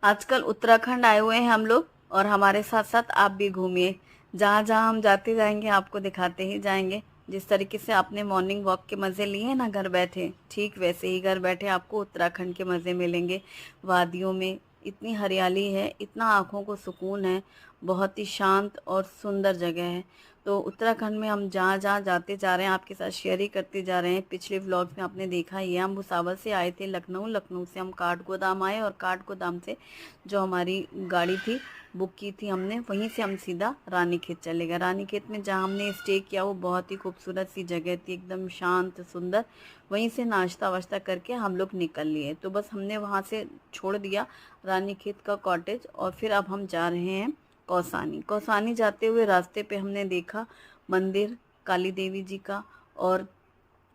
आजकल उत्तराखंड आए हुए हैं हम लोग और हमारे साथ साथ आप भी घूमिए। जहाँ जहाँ हम जाते जाएंगे आपको दिखाते ही जाएंगे। जिस तरीके से आपने मॉर्निंग वॉक के मज़े लिए हैं ना घर बैठे, ठीक वैसे ही घर बैठे आपको उत्तराखंड के मज़े मिलेंगे। वादियों में इतनी हरियाली है, इतना आँखों को सुकून है, बहुत ही शांत और सुंदर जगह है। तो उत्तराखंड में हम जहाँ जहाँ जाते जा रहे हैं आपके साथ शेयर ही करते जा रहे हैं। पिछले व्लॉग्स में आपने देखा ही है, हम भुसावल से आए थे लखनऊ, लखनऊ से हम काठगोदाम आए और काठगोदाम से जो हमारी गाड़ी थी बुक की थी हमने, वहीं से हम सीधा रानीखेत चले गए। रानीखेत में जहाँ हमने स्टे किया वो बहुत ही खूबसूरत सी जगह थी, एकदम शांत सुंदर। वहीं से नाश्ता वाश्ता करके हम लोग निकल लिए। तो बस हमने वहाँ से छोड़ दिया रानीखेत का कॉटेज और फिर अब हम जा रहे हैं कौसानी। कौसानी जाते हुए रास्ते पे हमने देखा मंदिर काली देवी जी का और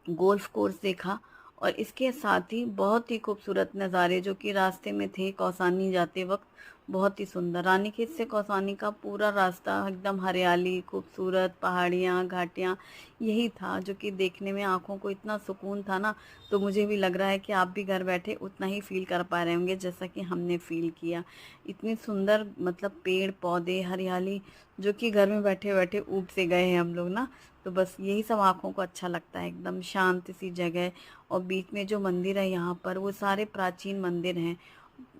गोल्फ कोर्स देखा। और इसके साथ ही बहुत ही खूबसूरत नज़ारे जो कि रास्ते में थे कौसानी जाते वक्त, बहुत ही सुंदर। रानीखेत से कौसानी का पूरा रास्ता एकदम हरियाली, खूबसूरत पहाड़ियाँ, घाटियाँ, यही था जो कि देखने में आँखों को इतना सुकून था ना। तो मुझे भी लग रहा है कि आप भी घर बैठे उतना ही फील कर पा रहे होंगे जैसा कि हमने फील किया। इतनी सुंदर मतलब पेड़ पौधे हरियाली जो कि घर में बैठे बैठे ऊब से गए हैं हम लोग ना। तो बस यही सब आँखों को अच्छा लगता है, एकदम शांत सी जगह। और बीच में जो मंदिर है यहाँ पर वो सारे प्राचीन मंदिर हैं।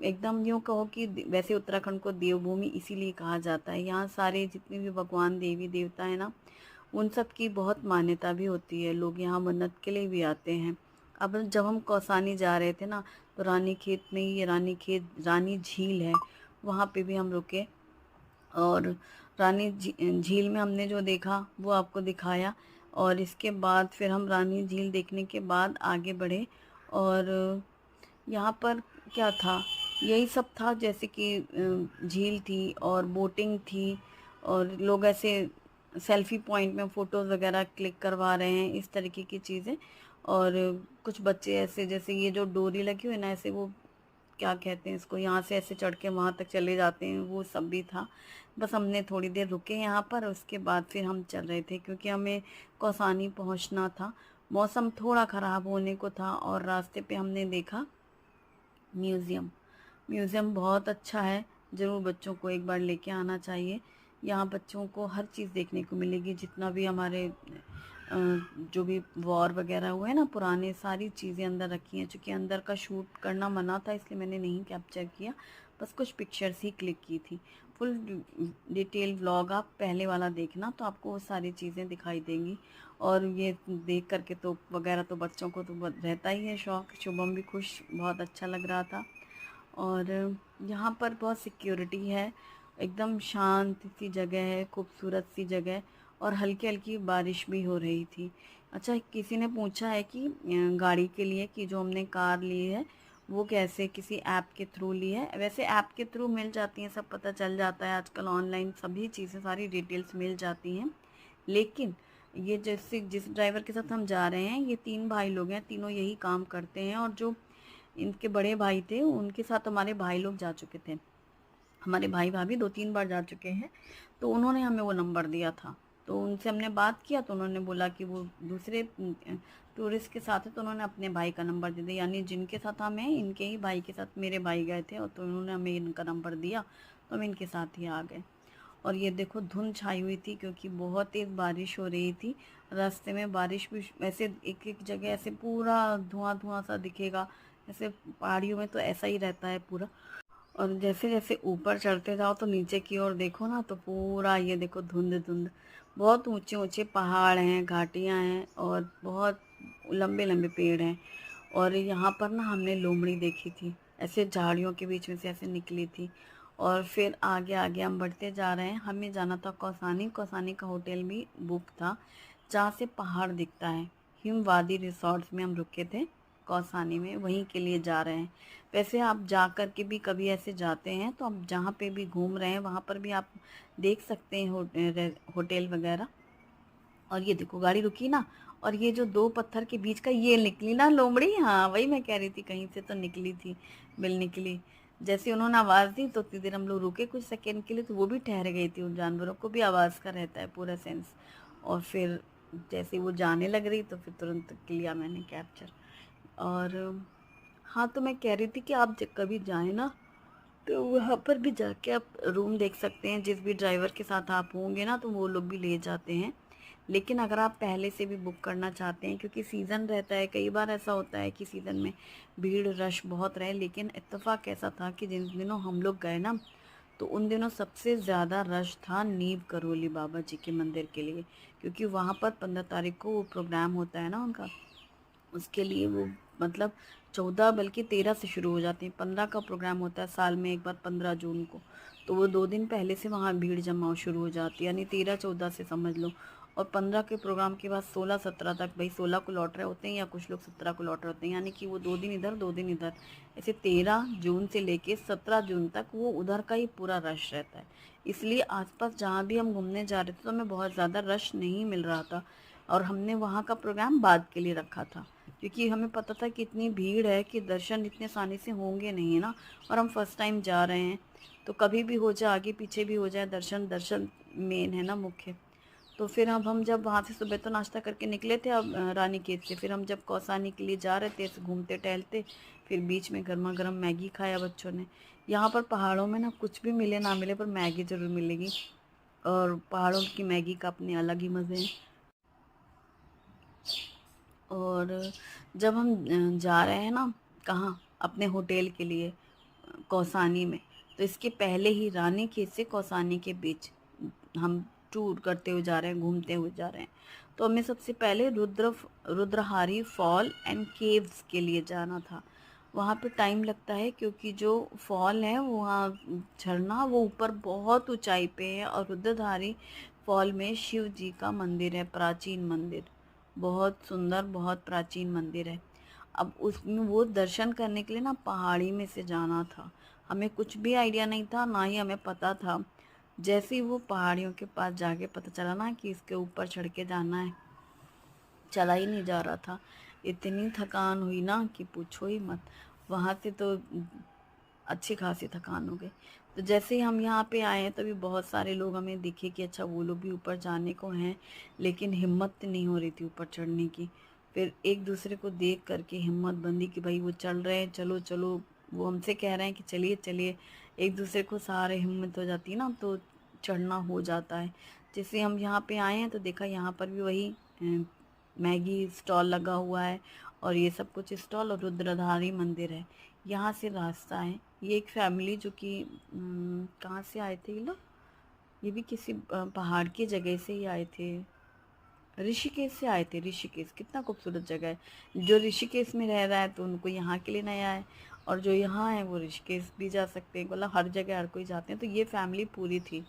एकदम यूँ कहो कि वैसे उत्तराखंड को देवभूमि इसीलिए कहा जाता है। यहाँ सारे जितने भी भगवान देवी देवता है ना, उन सब की बहुत मान्यता भी होती है। लोग यहाँ मन्नत के लिए भी आते हैं। अब जब हम कौसानी जा रहे थे ना, तो रानीखेत में ही रानी झील है, वहाँ पे भी हम रुके। और झील में हमने जो देखा वो आपको दिखाया। और इसके बाद फिर हम रानी झील देखने के बाद आगे बढ़े। और यहाँ पर क्या था, यही सब था जैसे कि झील थी और बोटिंग थी और लोग ऐसे सेल्फी पॉइंट में फ़ोटोज़ वगैरह क्लिक करवा रहे हैं, इस तरीके की चीज़ें। और कुछ बच्चे ऐसे जैसे ये जो डोरी लगी हुई है ना, ऐसे वो क्या कहते हैं इसको, यहाँ से ऐसे चढ़ के वहाँ तक चले जाते हैं, वो सब भी था। बस हमने थोड़ी देर रुके यहाँ पर, उसके बाद फिर हम चल रहे थे क्योंकि हमें कौसानी पहुँचना था। मौसम थोड़ा ख़राब होने को था और रास्ते पे हमने देखा म्यूज़ियम। म्यूज़ियम बहुत अच्छा है, ज़रूर बच्चों को एक बार लेके आना चाहिए। यहाँ बच्चों को हर चीज़ देखने को मिलेगी, जितना भी हमारे जो भी वॉर वगैरह हुए ना पुराने, सारी चीज़ें अंदर रखी हैं। चूँकि अंदर का शूट करना मना था इसलिए मैंने नहीं कैप्चर किया, बस कुछ पिक्चर्स ही क्लिक की थी। फुल डिटेल व्लॉग आप पहले वाला देखना तो आपको वो सारी चीज़ें दिखाई देंगी। और ये देख करके तो वगैरह तो बच्चों को तो रहता ही है शौक़। शुभम भी खुश, बहुत अच्छा लग रहा था। और यहाँ पर बहुत सिक्योरिटी है, एकदम शांत सी जगह है, खूबसूरत सी जगह। और हल्की हल्की बारिश भी हो रही थी। अच्छा, किसी ने पूछा है कि गाड़ी के लिए कि जो हमने कार ली है वो कैसे, किसी ऐप के थ्रू ली है। वैसे ऐप के थ्रू मिल जाती हैं, सब पता चल जाता है आजकल ऑनलाइन, सभी चीज़ें सारी डिटेल्स मिल जाती हैं। लेकिन ये जैसे जिस ड्राइवर के साथ हम जा रहे हैं, ये 3 भाई लोग हैं, तीनों यही काम करते हैं। और जो इनके बड़े भाई थे उनके साथ हमारे भाई लोग जा चुके थे, हमारे भाई भाभी 2-3 बार जा चुके हैं। तो उन्होंने हमें वो नंबर दिया था, तो उनसे हमने बात किया तो उन्होंने बोला कि वो दूसरे टूरिस्ट के साथ है, तो उन्होंने अपने भाई का नंबर दे दिया। यानी जिनके साथ हम हैं इनके ही भाई के साथ मेरे भाई गए थे, और तो उन्होंने हमें इनका नंबर दिया तो हम इनके साथ ही आ गए। और ये देखो धुंध छाई हुई थी क्योंकि बहुत तेज़ बारिश हो रही थी। रास्ते में बारिश भी ऐसे एक एक जगह ऐसे पूरा धुआं धुआं सा दिखेगा, ऐसे पहाड़ियों में तो ऐसा ही रहता है पूरा। और जैसे जैसे ऊपर चढ़ते जाओ तो नीचे की ओर देखो ना, तो पूरा ये देखो धुंध धुंध। बहुत ऊंचे ऊंचे पहाड़ हैं, घाटियां हैं और बहुत लंबे लंबे पेड़ हैं। और यहाँ पर ना हमने लोमड़ी देखी थी, ऐसे झाड़ियों के बीच में से ऐसे निकली थी। और फिर आगे आगे हम बढ़ते जा रहे हैं, हमें जाना था कौसानी। कौसानी का होटल भी बुक था जहाँ से पहाड़ दिखता है। हिमवादी रिसॉर्ट्स में हम रुके थे कौसानी में, वहीं के लिए जा रहे हैं। वैसे आप जा कर के भी कभी ऐसे जाते हैं तो आप जहाँ पे भी घूम रहे हैं वहाँ पर भी आप देख सकते हैं होटल वगैरह। और ये देखो गाड़ी रुकी ना, और ये जो 2 पत्थर के बीच का ये निकली ना लोमड़ी, हाँ वही मैं कह रही थी, कहीं से तो निकली थी, बिल निकली। जैसे उन्होंने आवाज़ दी तो उतनी देर हम लोग रुके कुछ सेकंड के लिए, तो वो भी ठहर गई थी। उन जानवरों को भी आवाज़ का रहता है पूरा सेंस। और फिर जैसे वो जाने लग रही तो फिर तुरंत लिया मैंने कैप्चर। और हाँ, तो मैं कह रही थी कि आप कभी जाएं ना तो वहाँ पर भी जाके आप रूम देख सकते हैं। जिस भी ड्राइवर के साथ आप होंगे ना तो वो लोग भी ले जाते हैं। लेकिन अगर आप पहले से भी बुक करना चाहते हैं, क्योंकि सीज़न रहता है, कई बार ऐसा होता है कि सीज़न में भीड़ रश बहुत रहे। लेकिन इत्तेफाक ऐसा था कि जिन दिनों हम लोग गए ना, तो उन दिनों सबसे ज़्यादा रश था नीव करौली बाबा जी के मंदिर के लिए, क्योंकि वहाँ पर 15 तारीख को वो प्रोग्राम होता है ना उनका। उसके लिए वो मतलब 14 बल्कि 13 से शुरू हो जाते हैं। 15 का प्रोग्राम होता है साल में एक बार, 15 जून को। तो वो 2 दिन पहले से वहाँ भीड़ जमाव शुरू हो जाती है, यानी 13-14 से समझ लो। और 15 के प्रोग्राम के बाद 16-17 तक, भाई 16 को लौट रहे होते हैं या कुछ लोग 17 को लौट रहे होते हैं, यानी कि वो 2 दिन इधर 2 दिन इधर, ऐसे 13 जून से लेके 17 जून तक वो उधर का ही पूरा रश रहता है। इसलिए आसपास जहाँ भी हम घूमने जा रहे थे तो हमें बहुत ज़्यादा रश नहीं मिल रहा था। और हमने वहाँ का प्रोग्राम बाद के लिए रखा था, क्योंकि हमें पता था कि इतनी भीड़ है कि दर्शन इतने आसानी से होंगे नहीं, है ना। और हम फर्स्ट टाइम जा रहे हैं, तो कभी भी हो जाए, आगे पीछे भी हो जाए, दर्शन दर्शन मेन है ना, मुख्य। तो फिर अब हम जब वहाँ से सुबह तो नाश्ता करके निकले थे अब रानीखेत से, फिर हम जब कौसानी के लिए जा रहे थे ऐसे घूमते टहलते, फिर बीच में गर्मा गर्म मैगी खाया बच्चों ने। यहाँ पर पहाड़ों में ना कुछ भी मिले ना मिले पर मैगी ज़रूर मिलेगी, और पहाड़ों की मैगी का अपने अलग ही मज़े हैं। और जब हम जा रहे हैं ना, कहाँ, अपने होटल के लिए, कौसानी में, तो इसके पहले ही रानीखेत से कौसानी के बीच हम टूर करते हुए जा रहे हैं, घूमते हुए जा रहे हैं। तो हमें सबसे पहले रुद्रहारी फॉल एंड केव्स के लिए जाना था। वहाँ पे टाइम लगता है, क्योंकि जो फॉल है वहाँ झरना वो ऊपर बहुत ऊंचाई पे है, और रुद्रधारी फॉल में शिव जी का मंदिर है, प्राचीन मंदिर, बहुत सुंदर, बहुत प्राचीन मंदिर है। अब उसमें वो दर्शन करने के लिए ना पहाड़ी में से जाना था। हमें कुछ भी आइडिया नहीं था, ना ही हमें पता था। जैसे ही वो पहाड़ियों के पास जाके पता चला ना कि इसके ऊपर चढ़ के जाना है, चला ही नहीं जा रहा था। इतनी थकान हुई ना कि पूछो ही मत। वहाँ से तो अच्छी खासी थकान हो गई। तो जैसे ही हम यहाँ पे आए हैं तभी बहुत सारे लोग हमें दिखे कि अच्छा वो लोग भी ऊपर जाने को हैं, लेकिन हिम्मत नहीं हो रही थी ऊपर चढ़ने की। फिर एक दूसरे को देख करके हिम्मत बंदी कि भाई वो चल रहे हैं, चलो चलो। वो हमसे कह रहे हैं कि चलिए चलिए, एक दूसरे को सहारे हिम्मत हो जाती है ना, तो चढ़ना हो जाता है। जैसे हम यहाँ पे आए हैं तो देखा यहाँ पर भी वही मैगी स्टॉल लगा हुआ है, और ये सब कुछ स्टॉल, और रुद्रधारी मंदिर है। यहाँ से रास्ता है। ये एक फैमिली जो कि कहाँ से आए थे ये लोग, ये भी किसी पहाड़ की जगह से ही आए थे, ऋषिकेश से आए थे। ऋषिकेश कितना खूबसूरत जगह है। जो ऋषिकेश में रह रहा है तो उनको यहाँ के लिए नया है, और जो यहाँ है वो ऋषिकेश भी जा सकते हैं, मतलब हर जगह हर कोई जाते हैं। तो ये फैमिली पूरी थी।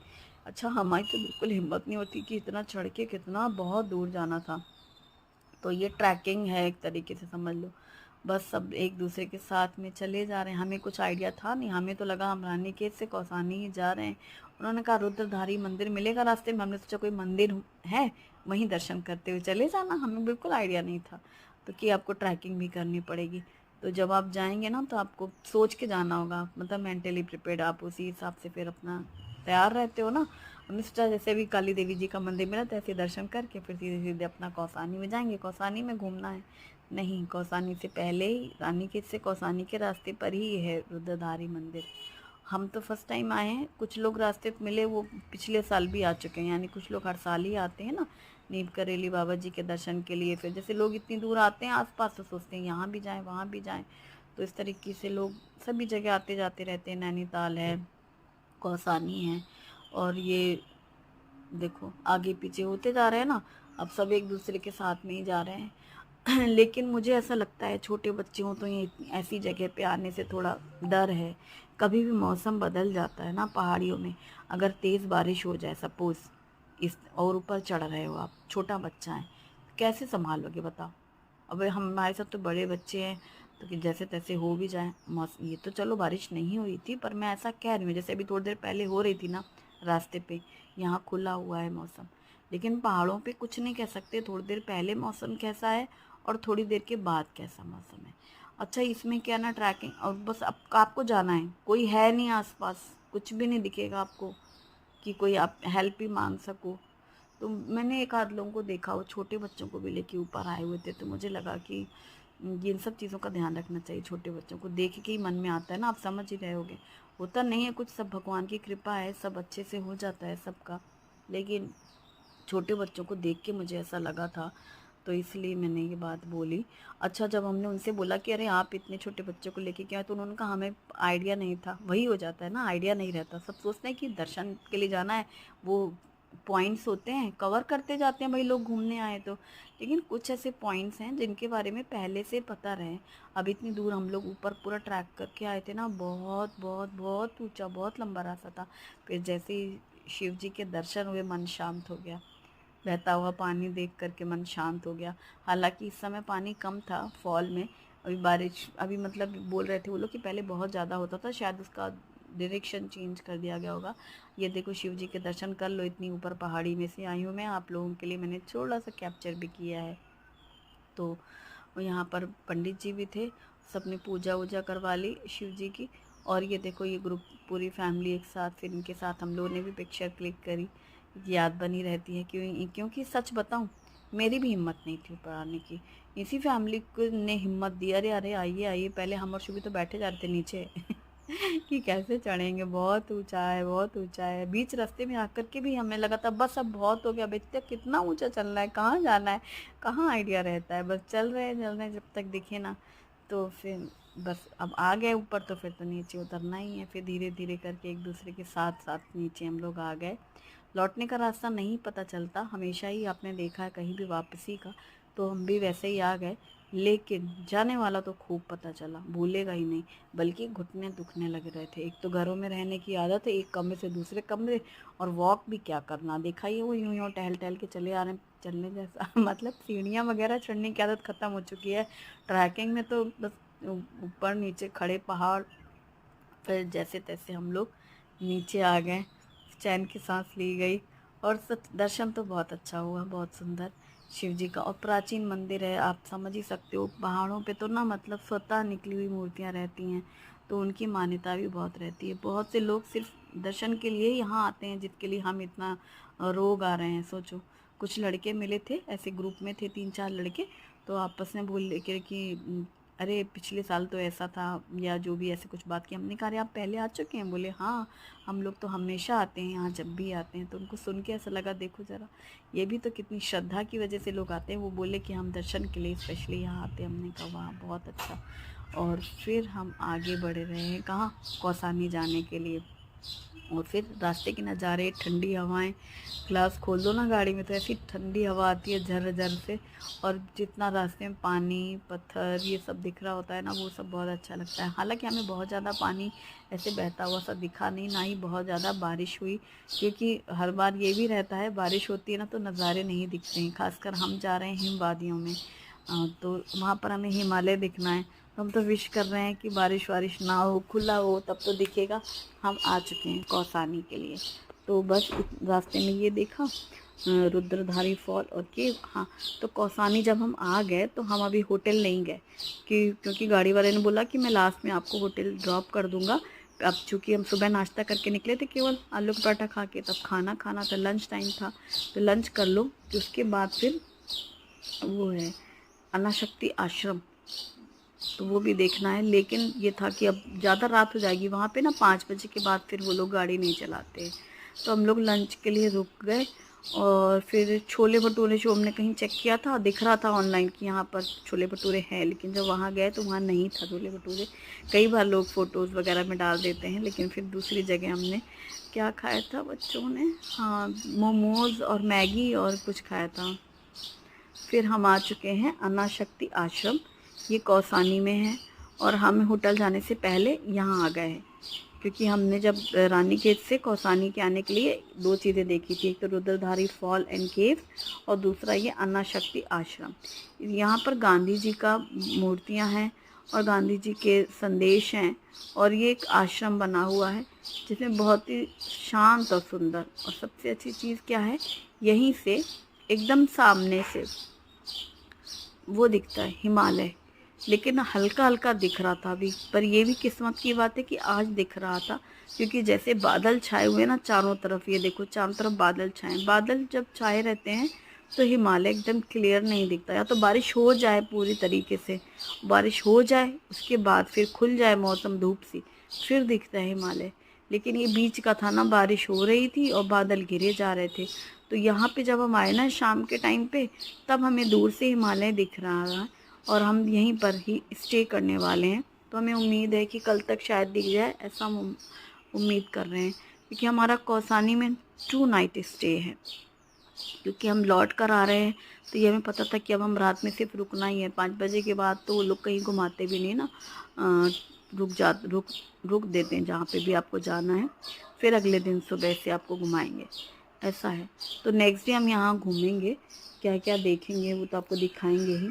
अच्छा, हमारी तो बिल्कुल हिम्मत नहीं होती कि इतना चढ़ के, कितना बहुत दूर जाना था। तो ये ट्रैकिंग है एक तरीके से, समझ लो। बस सब एक दूसरे के साथ में चले जा रहे हैं। हमें कुछ आइडिया था नहीं, हमें तो लगा हम रानीखेत से कौसानी ही जा रहे हैं। उन्होंने कहा रुद्रधारी मंदिर मिलेगा रास्ते में, हमने सोचा कोई मंदिर है, वहीं दर्शन करते हुए चले जाना। हमें बिल्कुल आइडिया नहीं था तो कि आपको ट्रैकिंग भी करनी पड़ेगी। तो जब आप जाएंगे ना तो आपको सोच के जाना होगा, मतलब मेंटली प्रिपेयर्ड, आप उसी हिसाब से फिर अपना तैयार रहते हो ना। हमने सोचा जैसे भी काली देवी जी का मंदिर मिला, तैसे दर्शन करके फिर सीधे सीधे अपना कौसानी में जाएंगे, कौसानी में घूमना है। नहीं, कौसानी से पहले ही, रानीखेत से कौसानी के रास्ते पर ही है रुद्रधारी मंदिर। हम तो फर्स्ट टाइम आए हैं, कुछ लोग रास्ते पे मिले वो पिछले साल भी आ चुके हैं, यानी कुछ लोग हर साल ही आते हैं ना नीम करेली बाबा जी के दर्शन के लिए। फिर जैसे लोग इतनी दूर आते हैं आसपास तो सोचते हैं यहाँ भी जाएं वहाँ भी जाएं। तो इस तरीके से लोग सभी जगह आते जाते रहते हैं। नैनीताल है, कौसानी है, और ये देखो आगे पीछे होते जा रहे हैं ना, अब सब एक दूसरे के साथ में ही जा रहे हैं। लेकिन मुझे ऐसा लगता है छोटे बच्चे हों तो ये ऐसी जगह पे आने से थोड़ा डर है। कभी भी मौसम बदल जाता है ना पहाड़ियों में। अगर तेज़ बारिश हो जाए सपोज़, इस और ऊपर चढ़ रहे हो आप, छोटा बच्चा है, कैसे संभालोगे बताओ। अब हमारे साथ तो बड़े बच्चे हैं, तो कि जैसे तैसे हो भी जाए। मौसम ये तो चलो बारिश नहीं हुई थी, पर मैं ऐसा कह रही हूँ जैसे अभी थोड़ी देर पहले हो रही थी ना रास्ते पे। यहाँ खुला हुआ है मौसम, लेकिन पहाड़ों पे कुछ नहीं कह सकते थोड़ी देर पहले मौसम कैसा है और थोड़ी देर के बाद कैसा मौसम है। अच्छा, इसमें क्या ना ट्रैकिंग, और बस अब आपको जाना है, कोई है नहीं आसपास, कुछ भी नहीं दिखेगा आपको कि कोई आप हेल्प ही मांग सको। तो मैंने एक आध लोगों को देखा, वो छोटे बच्चों को भी लेके ऊपर आए हुए थे, तो मुझे लगा कि ये इन सब चीज़ों का ध्यान रखना चाहिए। छोटे बच्चों को देख के ही मन में आता है ना, आप समझ ही रहे होगे। होता नहीं है कुछ, सब भगवान की कृपा है, सब अच्छे से हो जाता है सबका, लेकिन छोटे बच्चों को देख के मुझे ऐसा लगा था, तो इसलिए मैंने ये बात बोली। अच्छा, जब हमने उनसे बोला कि अरे आप इतने छोटे बच्चों को लेके क्या, तो उन्होंने कहा हमें आइडिया नहीं था। वही हो जाता है ना, आइडिया नहीं रहता। सब सोचते हैं कि दर्शन के लिए जाना है, वो पॉइंट्स होते हैं कवर करते जाते हैं भाई लोग घूमने आए तो, लेकिन कुछ ऐसे पॉइंट्स हैं जिनके बारे में पहले से पता रहे। अब इतनी दूर हम लोग ऊपर पूरा ट्रैक करके आए थे ना, बहुत बहुत बहुत ऊंचा, बहुत लंबा रास्ता था। फिर जैसे ही शिव जी के दर्शन हुए, मन शांत हो गया। बहता हुआ पानी देख करके मन शांत हो गया। हालांकि इस समय पानी कम था फॉल में, अभी बारिश, अभी मतलब बोल रहे थे वो लोग कि पहले बहुत ज़्यादा होता था, शायद उसका डायरेक्शन चेंज कर दिया गया होगा। ये देखो शिव जी के दर्शन कर लो, इतनी ऊपर पहाड़ी में से आई हूँ मैं, आप लोगों के लिए मैंने थोड़ा सा कैप्चर भी किया है। तो यहाँ पर पंडित जी भी थे, सबने पूजा वूजा करवा ली शिव जी की। और ये देखो ये ग्रुप पूरी फैमिली एक साथ, फिर इनके साथ हम लोगों ने भी पिक्चर क्लिक करी, याद बनी रहती है। क्योंकि सच बताऊँ, मेरी भी हिम्मत नहीं थी ऊपर आने की, इसी फैमिली को ने हिम्मत दी। अरे अरे आइए आइए, पहले हम और शुभी तो बैठे जा रहे थे नीचे कि कैसे चढ़ेंगे, बहुत ऊंचा है, बहुत ऊंचा है। बीच रास्ते में आकर के भी हमें लगा था बस अब बहुत हो गया, अब इतना कितना ऊंचा चलना है, कहाँ जाना है, कहाँ आइडिया रहता है, बस चल रहे हैं जब तक दिखे ना। तो फिर बस अब आ गए ऊपर, तो फिर तो नीचे उतरना ही है। फिर धीरे धीरे करके एक दूसरे के साथ साथ नीचे हम लोग आ गए। लौटने का रास्ता नहीं पता चलता, हमेशा ही आपने देखा है कहीं भी वापसी का, तो हम भी वैसे ही आ गए। लेकिन जाने वाला तो खूब पता चला, भूलेगा ही नहीं, बल्कि घुटने दुखने लग रहे थे। एक तो घरों में रहने की आदत है, एक कमरे से दूसरे कमरे, और वॉक भी क्या करना, देखा ही वो यूं यूं टहल टहल के चले आ रहे हैं, चलने जैसा मतलब सीढ़ियाँ वगैरह चढ़ने की आदत ख़त्म हो चुकी है। ट्रैकिंग में तो बस ऊपर नीचे खड़े पहाड़। फिर जैसे तैसे हम लोग नीचे आ गए, चैन की सांस ली गई, और दर्शन तो बहुत अच्छा हुआ, बहुत सुंदर शिव जी का। और प्राचीन मंदिर है, आप समझ ही सकते हो, पहाड़ों पे तो ना मतलब स्वतः निकली हुई मूर्तियाँ रहती हैं, तो उनकी मान्यता भी बहुत रहती है। बहुत से लोग सिर्फ दर्शन के लिए यहाँ आते हैं, जिसके लिए हम इतना रोग आ रहे हैं। सोचो, कुछ लड़के मिले थे, ऐसे ग्रुप में थे 3-4 लड़के, तो आपस में बोल लेके कि अरे पिछले साल तो ऐसा था, या जो भी ऐसे कुछ बात की। हमने कहा अरे आप पहले आ चुके हैं? बोले हाँ, हम लोग तो हमेशा आते हैं यहाँ, जब भी आते हैं। तो उनको सुन के ऐसा लगा, देखो ज़रा, ये भी तो कितनी श्रद्धा की वजह से लोग आते हैं। वो बोले कि हम दर्शन के लिए स्पेशली यहाँ आते हैं। हमने कहा वाह, बहुत अच्छा। और फिर हम आगे बढ़ रहे हैं, कहाँ, कौसानी जाने के लिए। और फिर रास्ते के नज़ारे, ठंडी हवाएं, ग्लास खोल दो ना गाड़ी में तो ऐसी ठंडी हवा आती है झर झर से, और जितना रास्ते में पानी पत्थर ये सब दिख रहा होता है ना, वो सब बहुत अच्छा लगता है। हालांकि हमें बहुत ज़्यादा पानी ऐसे बहता हुआ सा दिखा नहीं, ना ही बहुत ज़्यादा बारिश हुई, क्योंकि हर बार ये भी रहता है बारिश होती है ना तो नज़ारे नहीं दिखते हैं। खासकर हम जा रहे हैं हिम वादियों में, तो वहाँ पर हमें हिमालय दिखना है। तो हम तो विश कर रहे हैं कि बारिश वारिश ना हो, खुला हो, तब तो दिखेगा। हम आ चुके हैं कौसानी के लिए। तो बस रास्ते में ये देखा रुद्रधारी फॉल और केव। हाँ, तो कौसानी जब हम आ गए तो हम अभी होटल नहीं गए, क्योंकि गाड़ी वाले ने बोला कि मैं लास्ट में आपको होटल ड्रॉप कर दूंगा। अब चूँकि हम सुबह नाश्ता करके निकले थे केवल आलू का पराठा खा के, तब खाना खाना था, लंच टाइम था, तो लंच कर लो। तो उसके बाद फिर वो है अनाशक्ति आश्रम, तो वो भी देखना है। लेकिन ये था कि अब ज़्यादा रात हो जाएगी वहाँ पे ना, 5 बजे के बाद फिर वो लोग गाड़ी नहीं चलाते। तो हम लोग लंच के लिए रुक गए। और फिर छोले भटूरे जो हमने कहीं चेक किया था, दिख रहा था ऑनलाइन कि यहाँ पर छोले भटूरे हैं, लेकिन जब वहाँ गए तो वहाँ नहीं था छोले भटूरे। कई बार लोग फ़ोटोज़ वगैरह में डाल देते हैं, लेकिन फिर दूसरी जगह हमने क्या खाया था बच्चों ने, हाँ मोमोज़ और मैगी और कुछ खाया था। फिर हम आ चुके हैं अनाशक्ति आश्रम, ये कौसानी में है। और हम होटल जाने से पहले यहाँ आ गए हैं, क्योंकि हमने जब रानीखेत से कौसानी के आने के लिए 2 चीज़ें देखी थी, एक तो रुद्रधारी फॉल एंड केव, और दूसरा ये अनाशक्ति आश्रम। यहाँ पर गांधी जी का मूर्तियाँ हैं और गांधी जी के संदेश हैं, और ये एक आश्रम बना हुआ है जिसमें बहुत ही शांत और सुंदर। और सबसे अच्छी चीज़ क्या है, यहीं से एकदम सामने से वो दिखता है हिमालय, लेकिन हल्का हल्का दिख रहा था अभी। पर ये भी किस्मत की बात है कि आज दिख रहा था, क्योंकि जैसे बादल छाए हुए ना चारों तरफ, ये देखो चारों तरफ बादल छाए। बादल जब छाए रहते हैं तो हिमालय एकदम क्लियर नहीं दिखता। या तो बारिश हो जाए पूरी तरीके से, बारिश हो जाए उसके बाद फिर खुल जाए मौसम धूप सी, फिर दिखता है हिमालय। लेकिन ये बीच का था ना, बारिश हो रही थी और बादल घिरे जा रहे थे। तो यहाँ पे जब हम आए ना शाम के टाइम पे, तब हमें दूर से हिमालय दिख रहा है और हम यहीं पर ही स्टे करने वाले हैं। तो हमें उम्मीद है कि कल तक शायद दिख जाए, ऐसा हम उम्मीद कर रहे हैं, क्योंकि हमारा कौसानी में 2 नाइट स्टे है। क्योंकि हम लौट कर आ रहे हैं तो ये हमें पता था कि अब हम रात में सिर्फ रुकना ही है। 5 बजे के बाद तो वो लोग कहीं घुमाते भी नहीं ना, रुक देते हैं जहाँ पे भी आपको जाना है, फिर अगले दिन सुबह से आपको घुमाएंगे, ऐसा है। तो नेक्स्ट डे हम यहाँ घूमेंगे, क्या क्या देखेंगे वो तो आपको दिखाएंगे ही।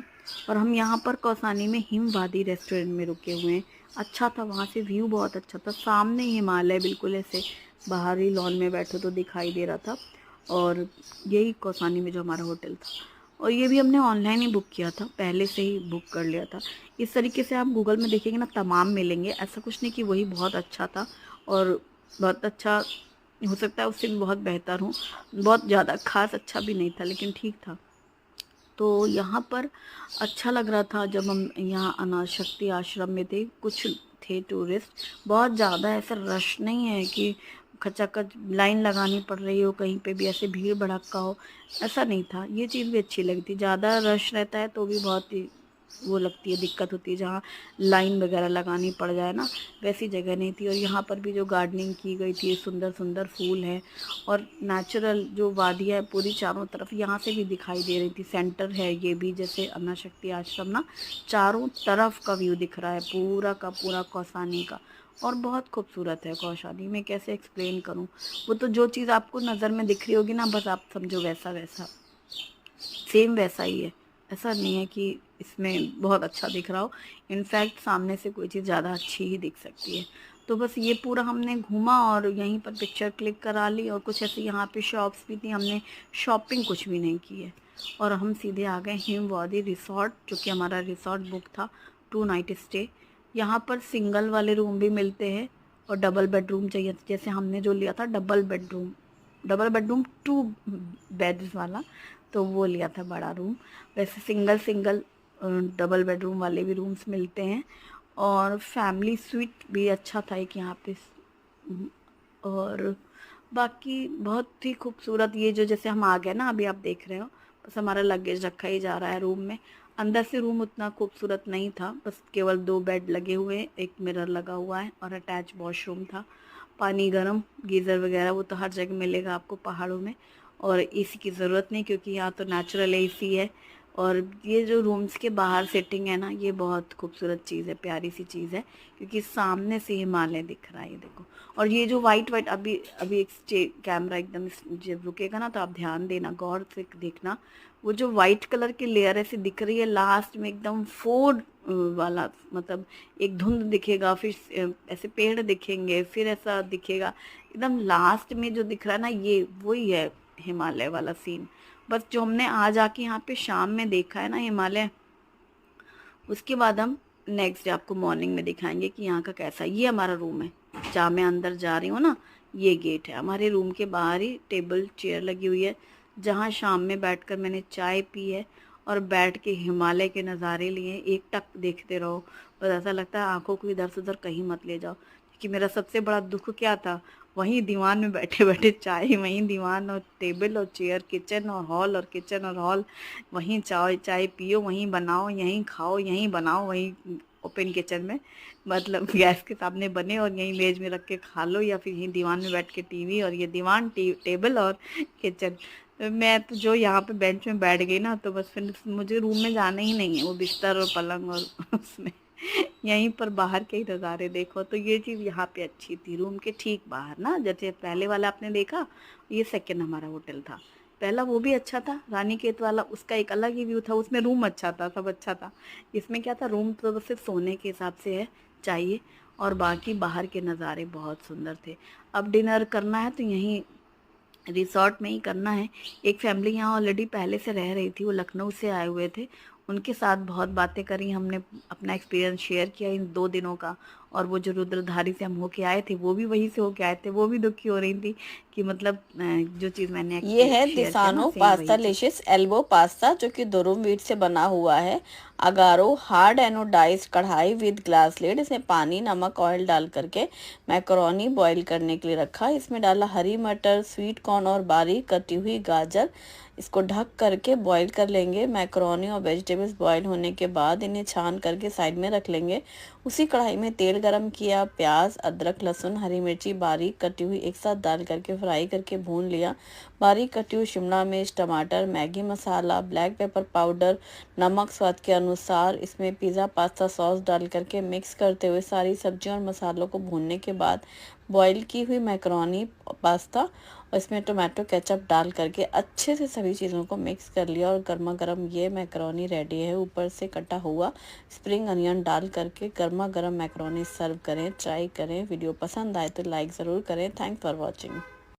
और हम यहाँ पर कौसानी में हिमवादी रेस्टोरेंट में रुके हुए हैं। अच्छा था, वहाँ से व्यू बहुत अच्छा था, सामने हिमालय बिल्कुल ऐसे बाहरी लॉन में बैठो तो दिखाई दे रहा था। और यही कौसानी में जो हमारा होटल था, और ये भी हमने ऑनलाइन ही बुक किया था, पहले से ही बुक कर लिया था। इस तरीके से आप गूगल में देखेंगे ना, तमाम मिलेंगे, ऐसा कुछ नहीं कि वही बहुत अच्छा था और बहुत अच्छा, हो सकता है उससे भी बहुत बेहतर हो, बहुत ज़्यादा खास अच्छा भी नहीं था लेकिन ठीक था। तो यहाँ पर अच्छा लग रहा था। जब हम यहाँ अनाथ शक्ति आश्रम में थे, कुछ थे टूरिस्ट, बहुत ज़्यादा ऐसा रश नहीं है कि खचाखच लाइन लगानी पड़ रही हो, कहीं पे भी ऐसे भीड़ भड़क्का हो, ऐसा नहीं था। ये चीज़ भी अच्छी लगती। ज़्यादा रश रहता है तो भी बहुत ही वो लगती है, दिक्कत होती है, जहाँ लाइन वगैरह लगानी पड़ जाए ना, वैसी जगह नहीं थी। और यहाँ पर भी जो गार्डनिंग की गई थी, सुंदर सुंदर फूल हैं और नेचुरल जो वादियाँ है पूरी चारों तरफ यहाँ से भी दिखाई दे रही थी। सेंटर है ये भी, जैसे अन्ना शक्ति आश्रम ना, चारों तरफ का व्यू दिख रहा है पूरा का पूरा कौसानी का। और बहुत खूबसूरत है कौसानी, मैं कैसे एक्सप्लेन करूँ। वो तो जो चीज़ आपको नज़र में दिख रही होगी ना, बस आप समझो वैसा वैसा सेम वैसा ही है। ऐसा नहीं है कि इसमें बहुत अच्छा दिख रहा हो, इनफैक्ट सामने से कोई चीज़ ज़्यादा अच्छी ही दिख सकती है। तो बस ये पूरा हमने घूमा और यहीं पर पिक्चर क्लिक करा ली, और कुछ ऐसे यहाँ पे शॉप्स भी थी, हमने शॉपिंग कुछ भी नहीं की है। और हम सीधे आ गए हिमवादी रिसोर्ट, जो कि हमारा रिसोर्ट बुक था 2 नाइट स्टे। यहाँ पर सिंगल वाले रूम भी मिलते हैं और डबल बेडरूम चाहिए, जैसे हमने जो लिया था डबल बेडरूम 2 बेड्स वाला, तो वो लिया था बड़ा रूम। वैसे सिंगल सिंगल डबल बेडरूम वाले भी रूम्स मिलते हैं, और फैमिली स्वीट भी अच्छा था एक यहाँ पे। और बाकी बहुत ही खूबसूरत, ये जो जैसे हम आ गए ना, अभी आप देख रहे हो, बस हमारा लगेज रखा ही जा रहा है रूम में। अंदर से रूम उतना खूबसूरत नहीं था, बस केवल 2 बेड लगे हुए, एक मिरर लगा हुआ है और अटैच वॉशरूम था। पानी गर्म, गीज़र वगैरह वो तो हर जगह मिलेगा आपको पहाड़ों में। और एसी की ज़रूरत नहीं, क्योंकि यहाँ तो नेचुरल एसी है। और ये जो रूम्स के बाहर सेटिंग है ना, ये बहुत खूबसूरत चीज़ है, प्यारी सी चीज़ है, क्योंकि सामने से हिमालय दिख रहा है, ये देखो। और ये जो वाइट वाइट, अभी अभी एक कैमरा एकदम जब रुकेगा ना तो आप ध्यान देना, गौर से देखना, वो जो वाइट कलर की लेयर ऐसी दिख रही है लास्ट में, एकदम फोर्ड वाला, मतलब एक धुंध दिखेगा, फिर ऐसे पेड़ दिखेंगे, फिर ऐसा दिखेगा, एकदम लास्ट में जो दिख रहा है ना, ये वही है हिमालय वाला सीन। बस जो हमने आज आके यहाँ पे शाम में देखा है ना हिमालय, उसके बाद हम नेक्स्ट डे आपको मॉर्निंग में दिखाएंगे कि यहाँ का कैसा है। ये हमारा रूम है, जहाँ मैं अंदर जा रही हूँ ना, ये गेट है। हमारे रूम के बाहर ही टेबल चेयर लगी हुई है, जहाँ शाम में बैठकर मैंने चाय पी है और बैठ के हिमालय के नज़ारे लिए, एक टक देखते रहो। बस ऐसा लगता है आंखों को इधर से उधर कहीं मत ले जाओ, क्योंकि मेरा सबसे बड़ा दुख क्या था, वहीं दीवान में बैठे बैठे चाय, वहीं दीवान और टेबल और चेयर, किचन और हॉल और किचन और हॉल, वहीं चाय चाय पियो, वहीं बनाओ, यहीं खाओ, यहीं बनाओ, वहीं ओपन किचन में, मतलब गैस के सामने बने और यहीं मेज में रख के खा लो, या फिर यहीं दीवान में बैठ के टीवी, और ये दीवान टेबल और किचन। मैं तो जो यहाँ पे बेंच में बैठ गई ना, तो बस फिर मुझे रूम में जाना ही नहीं है, वो बिस्तर और पलंग और उसमें यहीं पर बाहर के ही नज़ारे देखो। तो ये चीज़ यहाँ पे अच्छी थी, रूम के ठीक बाहर ना, जैसे पहले वाला आपने देखा, ये सेकंड हमारा होटल था। पहला वो भी अच्छा था, रानीखेत वाला, उसका एक अलग ही व्यू था, उसमें रूम अच्छा था, सब अच्छा था। इसमें क्या था, रूम तो सिर्फ सोने के हिसाब से है, चाहिए, और बाकी बाहर के नज़ारे बहुत सुंदर थे। अब डिनर करना है तो यहीं रिसोर्ट में ही करना है। एक फैमिली यहाँ ऑलरेडी पहले से रह रही थी, वो लखनऊ से आए हुए थे, उनके साथ बहुत बातें करी हमने, अपना एक्सपीरियंस शेयर किया इन 2 दिनों का, और वो जो रुद्रधारी से हम होके आए थे वो भी वहीं से होके आए थे, वो भी दुखी हो रही थी कि मतलब जो चीज़ मैंने ये है शेयर किया ना दिसानो सेम पास्ता वही चीज़। लिशियस एल्बो पास्ता, जो कि दुरुम व्हीट से बना हुआ है। अगारो हार्ड एनोडाइज्ड कढ़ाई विद ग्लास लिड, इसमें पानी नमक ऑयल डाल करके मैकरोनी बॉईल करने के लिए रखा। इसमें डाला हरी मटर, स्वीट कॉर्न और बारीक कटी हुई गाजर। इसको ढक करके बॉईल कर लेंगे। मैकरोनी और वेजिटेबल्स बॉईल होने के बाद इन्हें छान करके साइड में रख लेंगे। उसी कढ़ाई में तेल गरम किया, प्याज, अदरक, लहसुन, हरी मिर्ची बारीक कटी हुई एक साथ डाल करके फ्राई करके भून लिया। बारीक कटी हुई शिमला मिर्च, टमाटर, मैगी मसाला, ब्लैक पेपर पाउडर, नमक स्वाद के अनुसार, इसमें पिज़्ज़ा पास्ता सॉस डाल करके मिक्स करते हुए सारी सब्जियों और मसालों को भूनने के बाद बॉईल की हुई मैकरोनी पास्ता और इसमें टोमेटो केचप डाल करके अच्छे से सभी चीज़ों को मिक्स कर लिया और गर्मा गर्म ये मैकरोनी रेडी है। ऊपर से कटा हुआ स्प्रिंग अनियन डाल करके गर्मा गर्म मैकरोनी सर्व करें। ट्राई करें। वीडियो पसंद आए तो लाइक ज़रूर करें। Thanks for watching.